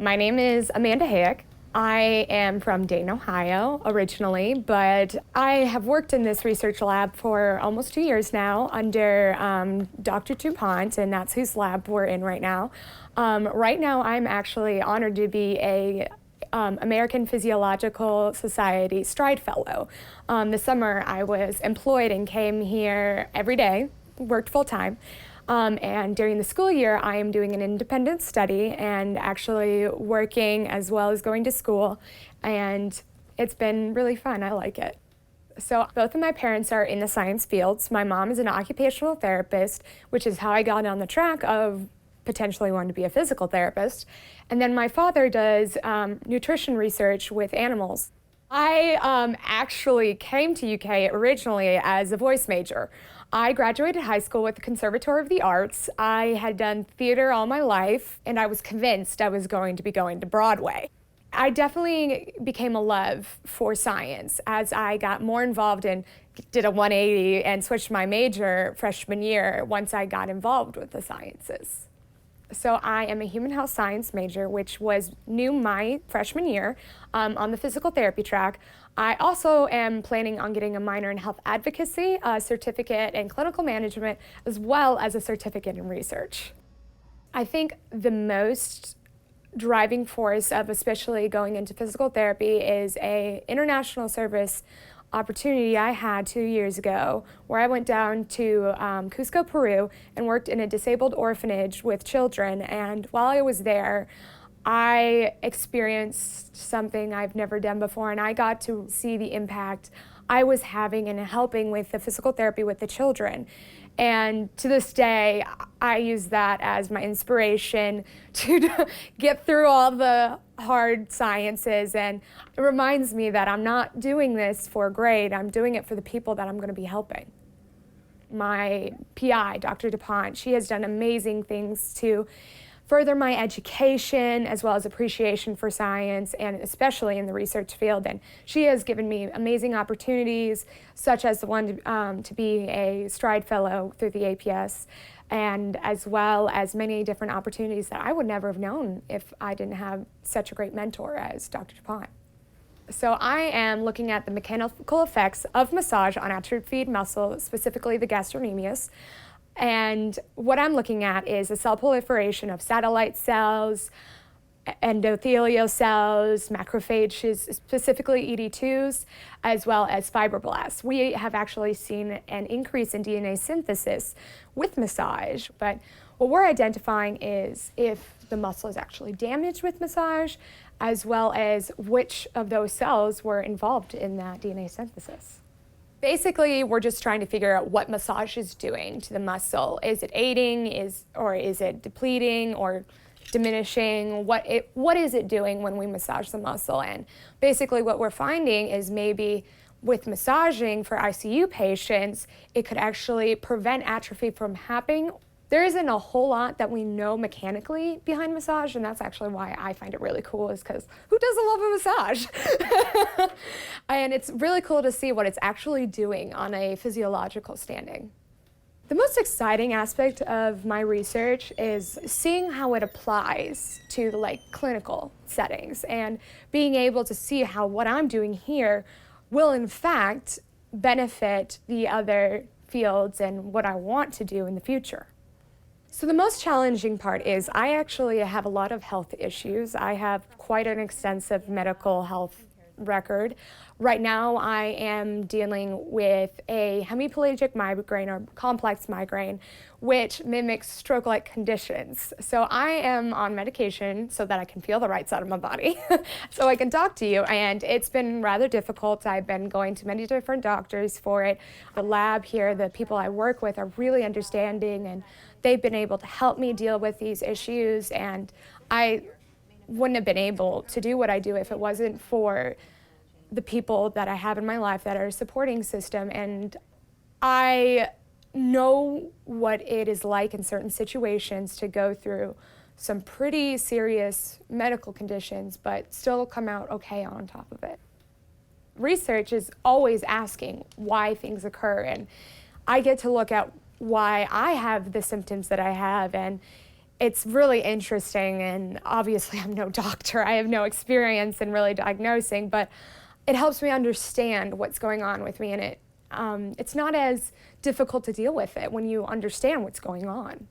My name is Amanda Hayek. I am from Dayton, Ohio, originally, but I have worked in this research lab for almost 2 years now under Dr. DuPont, and that's whose lab we're in right now. Right now, I'm actually honored to be a American Physiological Society Stride Fellow. This summer, I was employed and came here every day, worked full-time. And during the school year, I am doing an independent study and actually working as well as going to school. And it's been really fun. I like it. So both of my parents are in the science fields. My mom is an occupational therapist, which is how I got on the track of potentially wanting to be a physical therapist. And then my father does nutrition research with animals. I actually came to UK originally as a voice major. I graduated high school with the Conservatory of the Arts. I had done theater all my life, and I was convinced I was going to be going to Broadway. I definitely became a love for science as I got more involved and did a 180 and switched my major freshman year once I got involved with the sciences. So I am a human health science major, which was new my freshman year on the physical therapy track. I also am planning on getting a minor in health advocacy, a certificate in clinical management, as well as a certificate in research. I think the most driving force of especially going into physical therapy is a international service opportunity I had 2 years ago where I went down to Cusco, Peru and worked in a disabled orphanage with children. And while I was there, I experienced something I've never done before, and I got to see the impact I was having in helping with the physical therapy with the children. And to this day, I use that as my inspiration to get through all the hard sciences. And it reminds me that I'm not doing this for a grade, I'm doing it for the people that I'm going to be helping. My PI, Dr. DuPont, she has done amazing things to further my education as well as appreciation for science, and especially in the research field. And she has given me amazing opportunities, such as the one to be a Stride Fellow through the APS, and as well as many different opportunities that I would never have known if I didn't have such a great mentor as Dr. DuPont. So I am looking at the mechanical effects of massage on atrophied muscle, specifically the gastrocnemius. And what I'm looking at is the cell proliferation of satellite cells, endothelial cells, macrophages, specifically ED2s, as well as fibroblasts. We have actually seen an increase in DNA synthesis with massage, but what we're identifying is if the muscle is actually damaged with massage, as well as which of those cells were involved in that DNA synthesis. Basically, we're just trying to figure out what massage is doing to the muscle. Is it aiding, or is it depleting or diminishing? What is it doing when we massage the muscle? And basically what we're finding is maybe with massaging for ICU patients, it could actually prevent atrophy from happening. There isn't a whole lot that we know mechanically behind massage, and that's actually why I find it really cool, is because who doesn't love a massage? And it's really cool to see what it's actually doing on a physiological standing. The most exciting aspect of my research is seeing how it applies to clinical settings and being able to see how what I'm doing here will in fact benefit the other fields and what I want to do in the future. So the most challenging part is I actually have a lot of health issues. I have quite an extensive medical health record. Right now I am dealing with a hemiplegic migraine or complex migraine, which mimics stroke-like conditions. So I am on medication so that I can feel the right side of my body so I can talk to you, and it's been rather difficult. I've been going to many different doctors for it. The lab here, the people I work with are really understanding, and they've been able to help me deal with these issues, and I wouldn't have been able to do what I do if it wasn't for the people that I have in my life that are a supporting system. And I know what it is like in certain situations to go through some pretty serious medical conditions, but still come out okay on top of it. Research is always asking why things occur, and I get to look at why I have the symptoms that I have, and It's really interesting, and obviously I'm no doctor. I have no experience in really diagnosing, but it helps me understand what's going on with me, and it's not as difficult to deal with it when you understand what's going on.